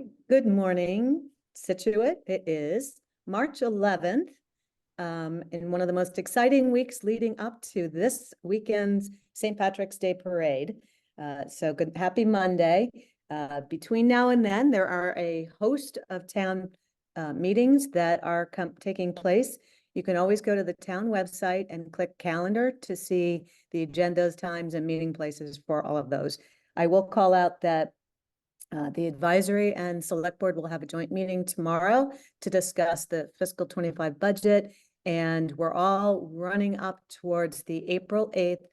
right. Good morning, Scituate. It is March 11th, in one of the most exciting weeks leading up to this weekend's St. Patrick's Day Parade. So good, happy Monday. Between now and then, there are a host of town meetings that are taking place. You can always go to the town website and click calendar to see the agendas, times, and meeting places for all of those. I will call out that the advisory and select board will have a joint meeting tomorrow to discuss the fiscal 25 budget. And we're all running up towards the April 8th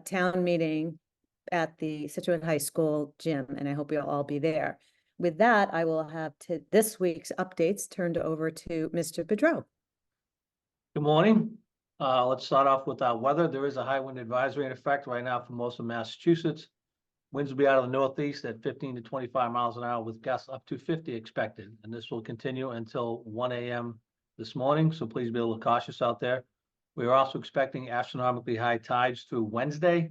town meeting at the Scituate High School gym. And I hope you'll all be there. With that, I will have this week's updates turned over to Mr. Boudreau. Good morning. Let's start off with our weather. There is a high wind advisory in effect right now for most of Massachusetts. Winds will be out of the northeast at 15 to 25 miles an hour with gusts up to 50 expected. And this will continue until 1 a.m. this morning. So please be a little cautious out there. We are also expecting astronomically high tides through Wednesday.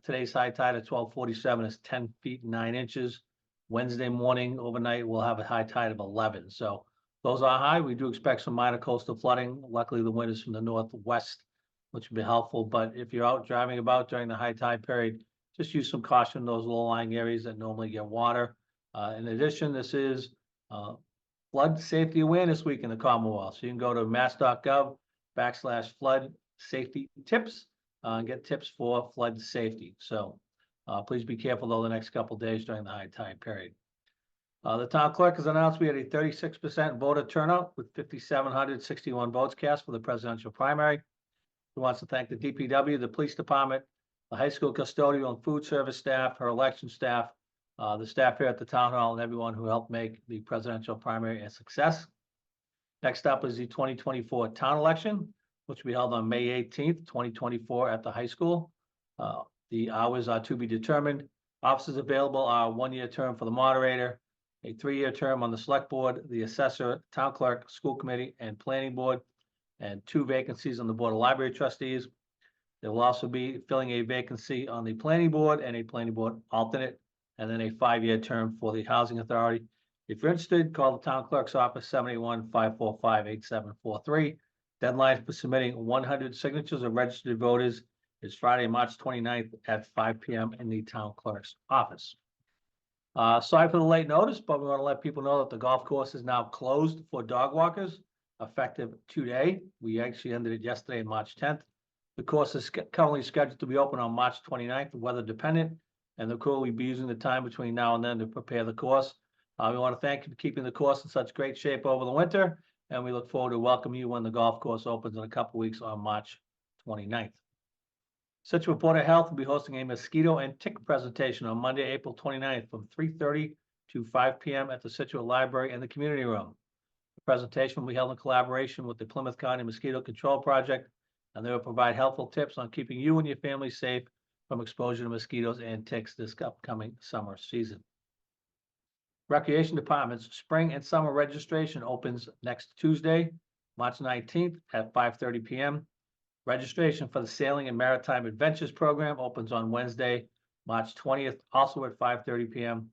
Today's high tide at 12:47 is 10 feet 9 inches. Wednesday morning overnight, we'll have a high tide of 11. So those are high. We do expect some minor coastal flooding. Luckily, the wind is from the northwest, which will be helpful. But if you're out driving about during the high tide period, just use some caution in those low-lying areas that normally get water. In addition, this is Flood Safety Awareness Week in the Commonwealth. So you can go to mass.gov/flood safety tips and get tips for flood safety. So please be careful though the next couple of days during the high tide period. The town clerk has announced we had a 36% voter turnout with 5,761 votes cast for the presidential primary. He wants to thank the DPW, the police department, the high school custodial and food service staff, her election staff, the staff here at the town hall, and everyone who helped make the presidential primary a success. Next up is the 2024 town election, which will be held on May 18th, 2024 at the high school. The hours are to be determined. Offices available are a 1-year term for the moderator, a 3-year term on the select board, the assessor, town clerk, school committee, and planning board, and 2 vacancies on the board of library trustees. There will also be filling a vacancy on the planning board and a planning board alternate, and then a 5-year term for the housing authority. If you're interested, call the town clerk's office 781-545-8743. Deadline for submitting 100 signatures of registered voters is Friday, March 29th at 5 p.m. in the town clerk's office. Sorry for the late notice, but we want to let people know that the golf course is now closed for dog walkers, effective today. We actually ended it yesterday, March 10th. The course is currently scheduled to be open on March 29th, weather dependent, and the crew will be using the time between now and then to prepare the course. We want to thank you for keeping the course in such great shape over the winter, and we look forward to welcoming you when the golf course opens in a couple weeks on March 29th. Scituate Board of Health will be hosting a mosquito and tick presentation on Monday, April 29th from 3:30 to 5 p.m. at the Scituate Library and the community room. The presentation will be held in collaboration with the Plymouth County Mosquito Control Project, and they will provide helpful tips on keeping you and your family safe from exposure to mosquitoes and ticks this upcoming summer season. Recreation Department's spring and summer registration opens next Tuesday, March 19th at 5:30 p.m. Registration for the Sailing and Maritime Adventures program opens on Wednesday, March 20th, also at 5:30 p.m.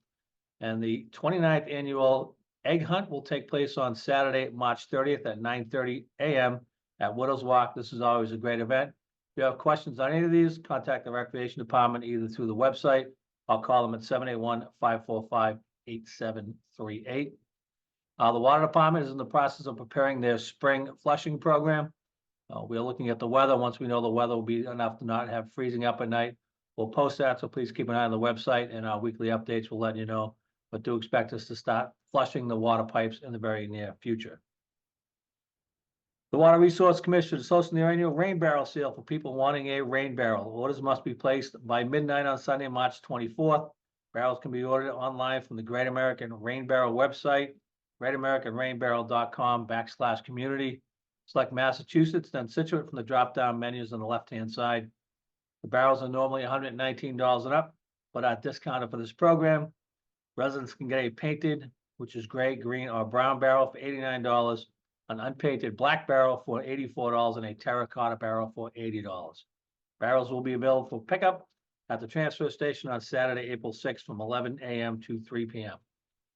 And the 29th annual egg hunt will take place on Saturday, March 30th at 9:30 a.m. at Widows Walk. This is always a great event. If you have questions on any of these, contact the Recreation Department either through the website. I'll call them at 781-545-8738. The Water Department is in the process of preparing their spring flushing program. We are looking at the weather. Once we know the weather will be enough to not have freezing up at night, we'll post that. So please keep an eye on the website, and our weekly updates will let you know. But do expect us to start flushing the water pipes in the very near future. The Water Resource Commission is hosting their annual rain barrel sale for people wanting a rain barrel. Orders must be placed by midnight on Sunday, March 24th. Barrels can be ordered online from the Great American Rain Barrel website, greatamericanrainbarrel.com/community. Select Massachusetts, then Scituate from the drop-down menus on the left-hand side. The barrels are normally $119 and up, but are discounted for this program. Residents can get a painted, which is gray, green, or brown barrel for $89, an unpainted black barrel for $84, and a terracotta barrel for $80. Barrels will be available for pickup at the transfer station on Saturday, April 6th from 11 a.m. to 3 p.m.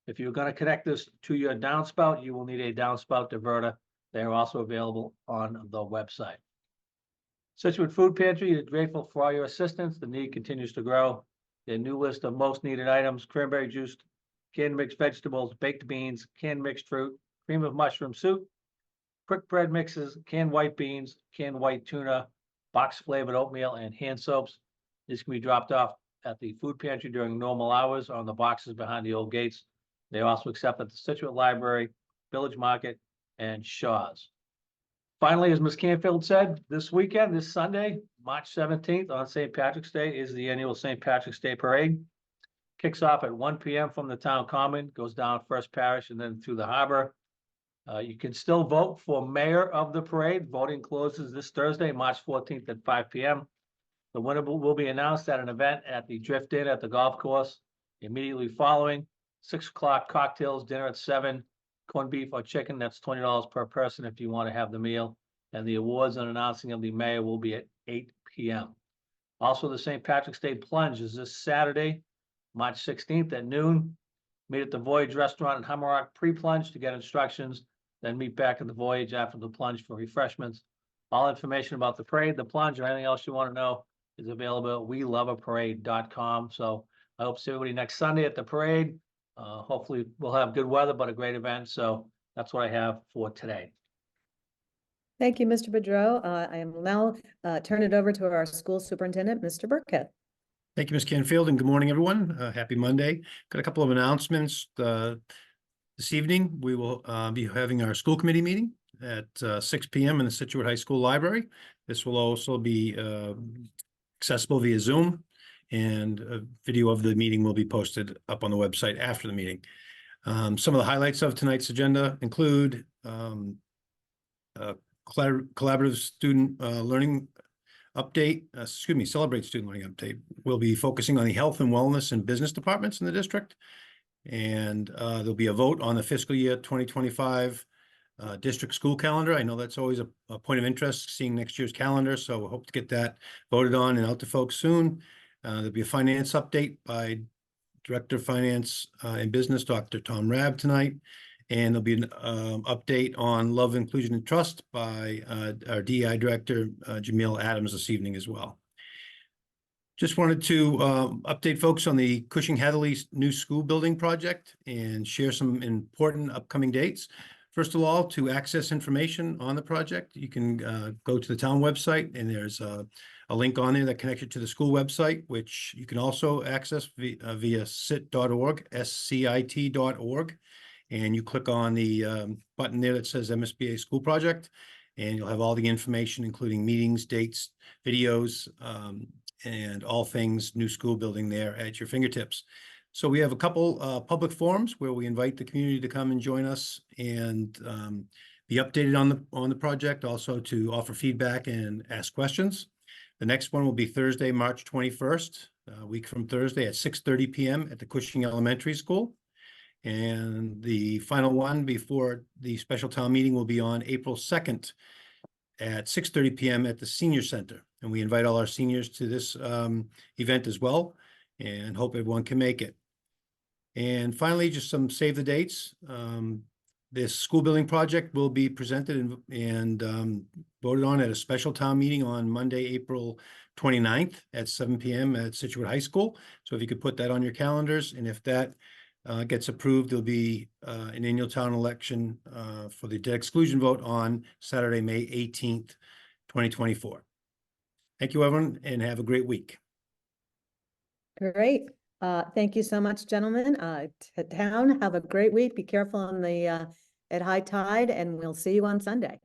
If you're gonna connect this to your downspout, you will need a downspout diverter. They are also available on the website. Situate Food Pantry is grateful for all your assistance. The need continues to grow. Their new list of most needed items: cranberry juice, canned mixed vegetables, baked beans, canned mixed fruit, cream of mushroom soup, quick bread mixes, canned white beans, canned white tuna, box flavored oatmeal, and hand soaps. This can be dropped off at the food pantry during normal hours on the boxes behind the old gates. They also accept at the Scituate Library, Village Market, and Shaw's. Finally, as Ms. Canfield said, this weekend, this Sunday, March 17th on St. Patrick's Day is the annual St. Patrick's Day Parade. Kicks off at 1 p.m. from the town common, goes down First Parish and then through the harbor. You can still vote for mayor of the parade. Voting closes this Thursday, March 14th at 5 p.m. The winner will be announced at an event at the Drift Inn at the golf course. Immediately following, 6 o'clock cocktails, dinner at 7, corned beef or chicken, that's $20 per person if you want to have the meal. And the awards and announcing of the mayor will be at 8 p.m. Also, the St. Patrick's Day Plunge is this Saturday, March 16th at noon. Meet at the Voyage Restaurant in Hummerock pre-plunge to get instructions, then meet back at the Voyage after the plunge for refreshments. All information about the parade, the plunge, or anything else you want to know is available at weloveaparade.com. So I hope to see everybody next Sunday at the parade. Hopefully we'll have good weather, but a great event. So that's what I have for today. Thank you, Mr. Boudreau. I am now turn it over to our school superintendent, Mr. Burkhead. Thank you, Ms. Canfield, and good morning, everyone. Happy Monday. Got a couple of announcements. This evening, we will be having our school committee meeting at 6 p.m. in the Scituate High School Library. This will also be accessible via Zoom, and a video of the meeting will be posted up on the website after the meeting. Some of the highlights of tonight's agenda include collaborative student learning update, celebrate student learning update. We'll be focusing on the health and wellness and business departments in the district. And there'll be a vote on the fiscal year 2025 district school calendar. I know that's always a point of interest, seeing next year's calendar. So we hope to get that voted on and out to folks soon. There'll be a finance update by Director of Finance and Business, Dr. Tom Rabb tonight. And there'll be an update on Love, Inclusion, and Trust by our DEI Director, Jamil Adams, this evening as well. Just wanted to update folks on the Cushing-Hatherley new school building project and share some important upcoming dates. First of all, to access information on the project, you can go to the town website, and there's a link on there that connects you to the school website, which you can also access via sit.org, scit.org. And you click on the button there that says MSBA School Project, and you'll have all the information, including meetings, dates, videos, and all things new school building there at your fingertips. So we have a couple public forums where we invite the community to come and join us and be updated on the project, also to offer feedback and ask questions. The next one will be Thursday, March 21st, a week from Thursday at 6:30 p.m. at the Cushing Elementary School. And the final one before the special town meeting will be on April 2nd at 6:30 p.m. at the Senior Center. And we invite all our seniors to this event as well, and hope everyone can make it. And finally, just some save the dates. This school building project will be presented and voted on at a special town meeting on Monday, April 29th at 7 p.m. at Scituate High School. So if you could put that on your calendars, and if that gets approved, there'll be an annual town election for the debt exclusion vote on Saturday, May 18th, 2024. Thank you, everyone, and have a great week. Great. Thank you so much, gentlemen. Town, have a great week. Be careful on the at high tide, and we'll see you on Sunday.